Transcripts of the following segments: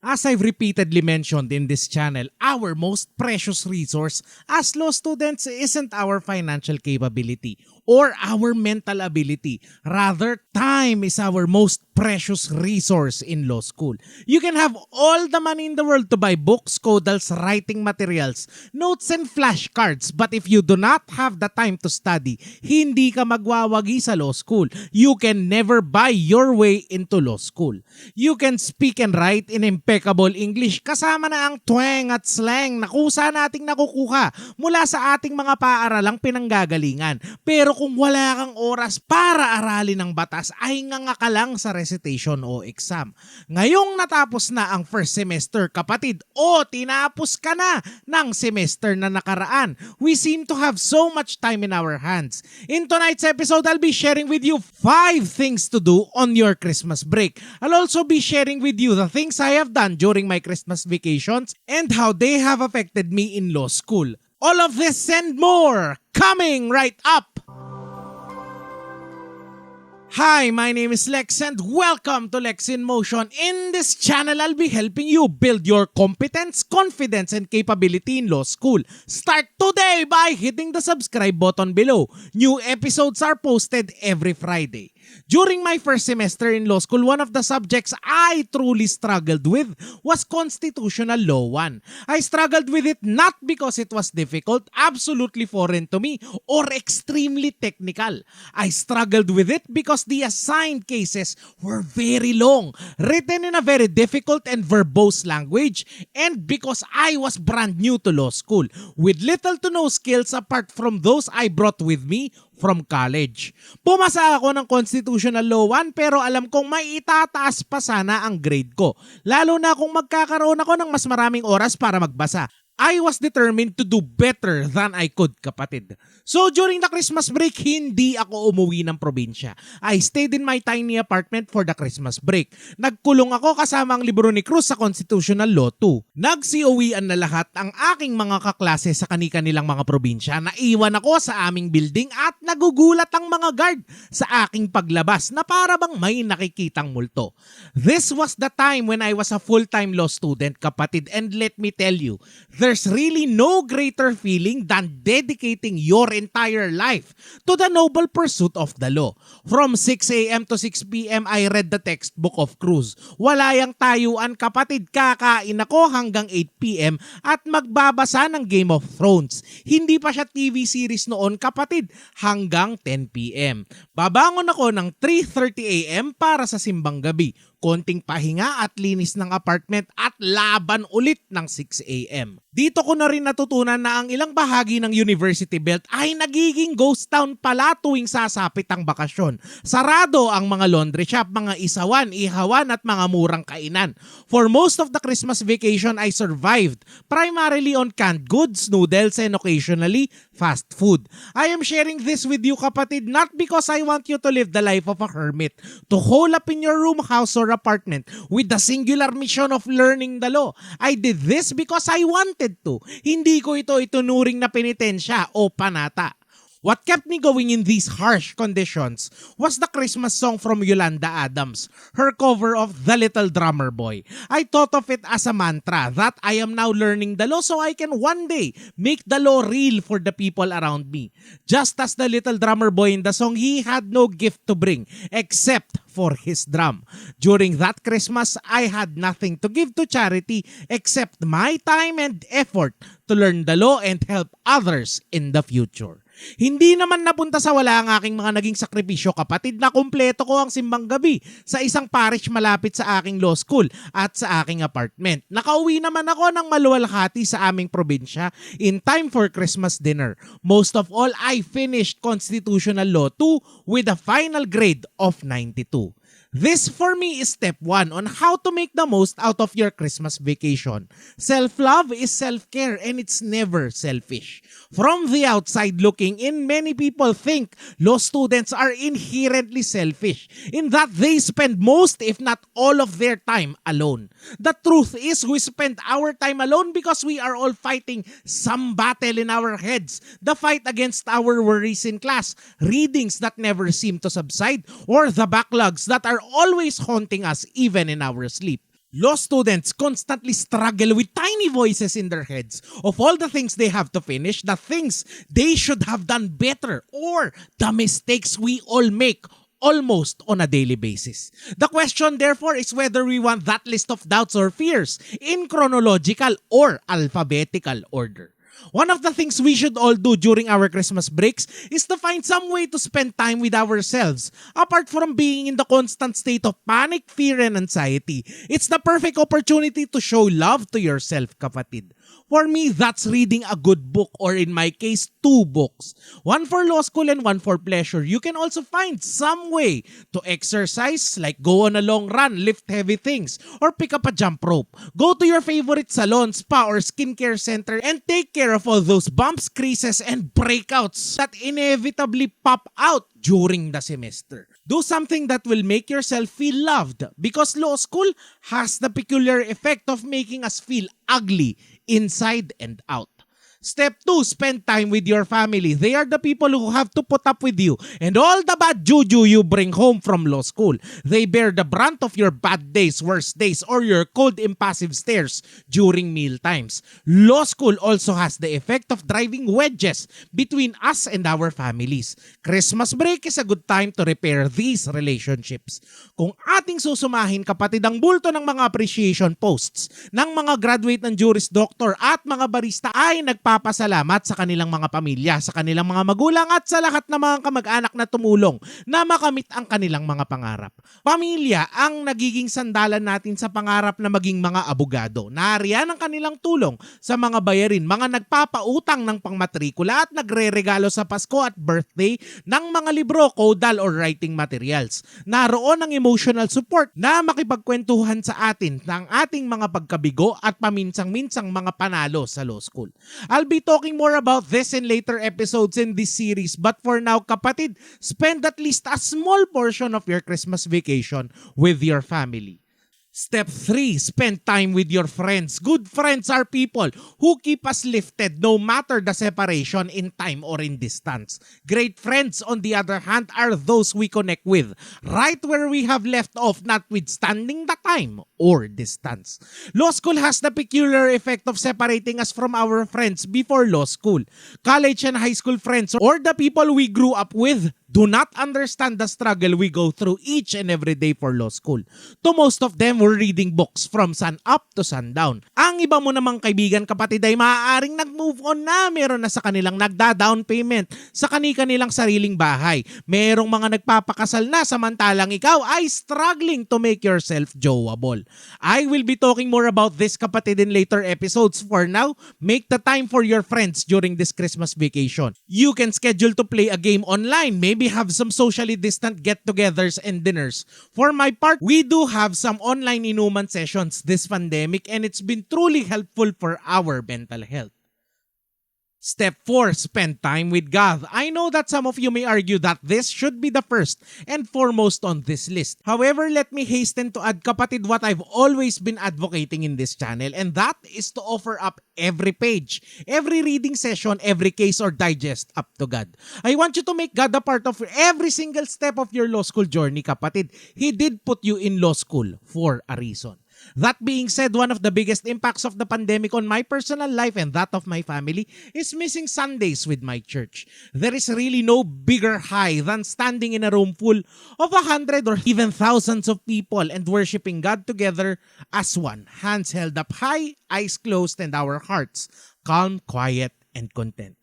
As I've repeatedly mentioned in this channel, our most precious resource as law students isn't our financial capability or our mental ability. Rather, time is our most precious resource in law school. You can have all the money in the world to buy books, codals, writing materials, notes, and flashcards. But if you do not have the time to study, hindi ka magwawagi sa law school. You can never buy your way into law school. You can speak and write in impeccable English kasama na ang twang at slang na kusa nating nakukuha mula sa ating mga paaralang pinanggalingan. Pero kung wala kang oras para aralin ng batas ay nganga ka lang sa recitation o exam. Ngayong natapos na ang first semester, kapatid, o tinapos ka na ng semester na nakaraan. We seem to have so much time in our hands. In tonight's episode, I'll be sharing with you 5 things to do on your Christmas break. I'll also be sharing with you the things I have done during my Christmas vacations and how they have affected me in law school. All of this and more coming right up! Hi, my name is Lex and welcome to Lex in Motion. In this channel, I'll be helping you build your competence, confidence, and capability in law school. Start today by hitting the subscribe button below. New episodes are posted every Friday. During my first semester in law school, one of the subjects I truly struggled with was Constitutional Law 1. I struggled with it not because it was difficult, absolutely foreign to me, or extremely technical. I struggled with it because the assigned cases were very long, written in a very difficult and verbose language, and because I was brand new to law school, with little to no skills apart from those I brought with me from college. Pumasa ako ng Constitutional Law 1 pero alam kong may itataas pa sana ang grade ko. Lalo na kung magkakaroon ako ng mas maraming oras para magbasa. I was determined to do better than I could, kapatid. So during the Christmas break, hindi ako umuwi ng probinsya. I stayed in my tiny apartment for the Christmas break. Nagkulong ako kasama ang libro ni Cruz sa Constitutional Law 2. Nagsiuwian na lahat ang aking mga kaklase sa kani-kanilang mga probinsya. Naiwan ako sa aming building at nagugulat ang mga guard sa aking paglabas na para bang may nakikitang multo. This was the time when I was a full-time law student, kapatid, and let me tell you, there's really no greater feeling than dedicating your entire life to the noble pursuit of the law. From 6 a.m. to 6 p.m. I read the textbook of Cruz. Wala yang tayuan, kapatid, kakain ako hanggang 8 p.m. at magbabasa ng Game of Thrones. Hindi pa siya TV series noon, kapatid, hanggang 10 p.m. Babangon ako ng 3:30 a.m. para sa simbang gabi. Konting pahinga at linis ng apartment at laban ulit ng 6 a.m. Dito ko na rin natutunan na ang ilang bahagi ng University Belt ay nagiging ghost town pala tuwing sasapit ang bakasyon. Sarado ang mga laundry shop, mga isawan, ihawan at mga murang kainan. For most of the Christmas vacation, I survived primarily on canned goods, noodles, and occasionally fast food. I am sharing this with you, kapatid, not because I want you to live the life of a hermit, to hole up in your room, house, or apartment with the singular mission of learning the law. I did this because I wanted to. Hindi ko ito itunuring na penitensya o panata. What kept me going in these harsh conditions was the Christmas song from Yolanda Adams, her cover of The Little Drummer Boy. I thought of it as a mantra that I am now learning the law so I can one day make the law real for the people around me. Just as the little drummer boy in the song, he had no gift to bring except for his drum. During that Christmas, I had nothing to give to charity except my time and effort to learn the law and help others in the future. Hindi naman napunta sa wala ang aking mga naging sakripisyo, kapatid, na kumpleto ko ang simbang gabi sa isang parish malapit sa aking law school at sa aking apartment. Nakauwi naman ako ng maluwalhati sa aming probinsya in time for Christmas dinner. Most of all, I finished Constitutional Law 2 with a final grade of 92. This for me is step 1 on how to make the most out of your Christmas vacation. Self-love is self-care and it's never selfish. From the outside looking in, many people think law students are inherently selfish in that they spend most if not all of their time alone. The truth is we spend our time alone because we are all fighting some battle in our heads. The fight against our worries in class, readings that never seem to subside, or the backlogs that are always haunting us even in our sleep. Law students constantly struggle with tiny voices in their heads of all the things they have to finish, the things they should have done better, or the mistakes we all make almost on a daily basis. The question therefore is whether we want that list of doubts or fears in chronological or alphabetical order. One of the things we should all do during our Christmas breaks is to find some way to spend time with ourselves. Apart from being in the constant state of panic, fear, and anxiety, it's the perfect opportunity to show love to yourself, kapatid. For me, that's reading a good book, or in my case, 2 books. One for law school and one for pleasure. You can also find some way to exercise, like go on a long run, lift heavy things, or pick up a jump rope. Go to your favorite salon, spa, or skincare center and take care of all those bumps, creases, and breakouts that inevitably pop out during the semester. Do something that will make yourself feel loved, because law school has the peculiar effect of making us feel ugly inside and out. Step 2, spend time with your family. They are the people who have to put up with you and all the bad juju you bring home from law school. They bear the brunt of your bad days, worst days, or your cold, impassive stares during meal times. Law school also has the effect of driving wedges between us and our families. Christmas break is a good time to repair these relationships. Kung ating susumahin, kapatid, ang bulto ng mga appreciation posts ng mga graduate ng Juris Doctor at mga barista ay nagpapasalamat sa kanilang mga pamilya, sa kanilang mga magulang at sa lahat ng mga kamag-anak na tumulong na makamit ang kanilang mga pangarap. Pamilya ang nagiging sandalan natin sa pangarap na maging mga abogado. Nariyan ang kanilang tulong sa mga bayarin, mga nagpapautang ng pangmatrikula at nagre-regalo sa Pasko at birthday ng mga libro, codal or writing materials. Naroon ang emotional support na makipagkwentuhan sa atin ng ating mga pagkabigo at paminsang-minsang mga panalo sa law school. I'll be talking more about this in later episodes in this series, but for now, kapatid, spend at least a small portion of your Christmas vacation with your family. Step 3, spend time with your friends. Good friends are people who keep us lifted no matter the separation in time or in distance. Great friends, on the other hand, are those we connect with right where we have left off, notwithstanding the time or distance. Law school has the peculiar effect of separating us from our friends before law school. College and high school friends, or the people we grew up with, do not understand the struggle we go through each and every day for law school. To most of them, we're reading books from sun up to sundown. Ang iba mo namang kaibigan, kapatid, ay maaaring nag-move on na, meron na sa kanilang nagda-down payment sa kanilang sariling bahay. Merong mga nagpapakasal na, samantalang ikaw ay struggling to make yourself joeable. I will be talking more about this, kapatid, in later episodes. For now, make the time for your friends during this Christmas vacation. You can schedule to play a game online, maybe have some socially distant get-togethers and dinners. For my part, we do have some online inuman sessions this pandemic, and it's been truly helpful for our mental health. Step 4, spend time with Gath. I know that some of you may argue that this should be the first and foremost on this list. However, let me hasten to add, kapatid, what I've always been advocating in this channel, and that is to offer up every page, every reading session, every case or digest up to God. I want you to make God a part of every single step of your law school journey, kapatid. He did put you in law school for a reason. That being said, one of the biggest impacts of the pandemic on my personal life and that of my family is missing Sundays with my church. There is really no bigger high than standing in a room full of 100 or even thousands of people and worshiping God together as one, hands held up high, eyes closed, and our hearts calm, quiet, and content.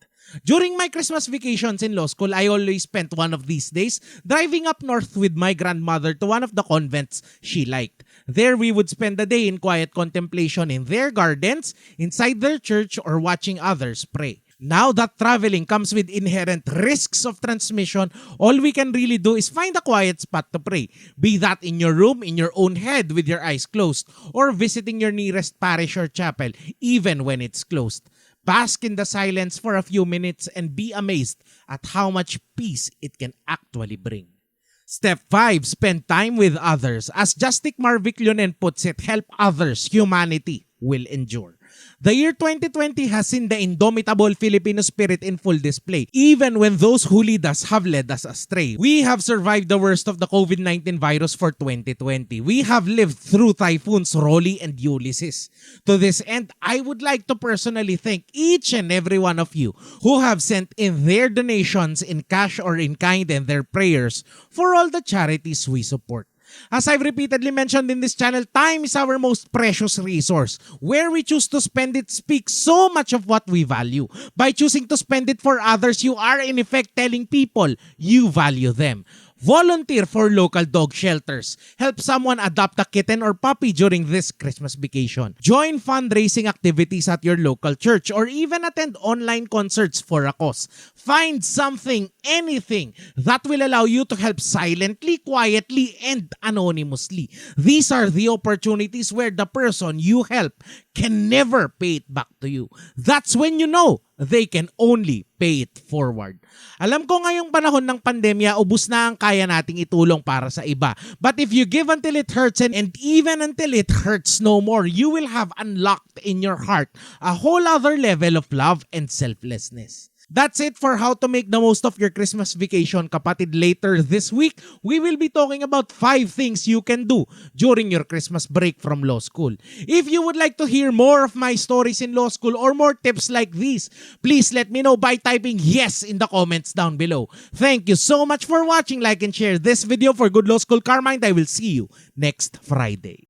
During my Christmas vacations in law school, I always spent one of these days driving up north with my grandmother to one of the convents she liked. There we would spend the day in quiet contemplation in their gardens, inside their church, or watching others pray. Now that traveling comes with inherent risks of transmission, all we can really do is find a quiet spot to pray. Be that in your room, in your own head with your eyes closed, or visiting your nearest parish or chapel, even when it's closed. Bask in the silence for a few minutes and be amazed at how much peace it can actually bring. Step 5, spend time with others. As Justic Marviclionen puts it, help others, humanity will endure. The year 2020 has seen the indomitable Filipino spirit in full display, even when those who lead us have led us astray. We have survived the worst of the COVID-19 virus for 2020. We have lived through typhoons Rolly and Ulysses. To this end, I would like to personally thank each and every one of you who have sent in their donations in cash or in kind and their prayers for all the charities we support. As I've repeatedly mentioned in this channel, time is our most precious resource. Where we choose to spend it speaks so much of what we value. By choosing to spend it for others, you are in effect telling people you value them. Volunteer for local dog shelters. Help someone adopt a kitten or puppy during this Christmas vacation. Join fundraising activities at your local church or even attend online concerts for a cause. Find something, anything that will allow you to help silently, quietly, and anonymously. These are the opportunities where the person you help can never pay it back to you. That's when you know they can only pay it forward. Alam ko ngayong panahon ng pandemya, ubus na ang kaya nating itulong para sa iba. But if you give until it hurts and even until it hurts no more, you will have unlocked in your heart a whole other level of love and selflessness. That's it for how to make the most of your Christmas vacation, kapatid. Later this week, we will be talking about 5 things you can do during your Christmas break from law school. If you would like to hear more of my stories in law school or more tips like these, please let me know by typing yes in the comments down below. Thank you so much for watching. Like and share this video for good law school karma, and I will see you next Friday.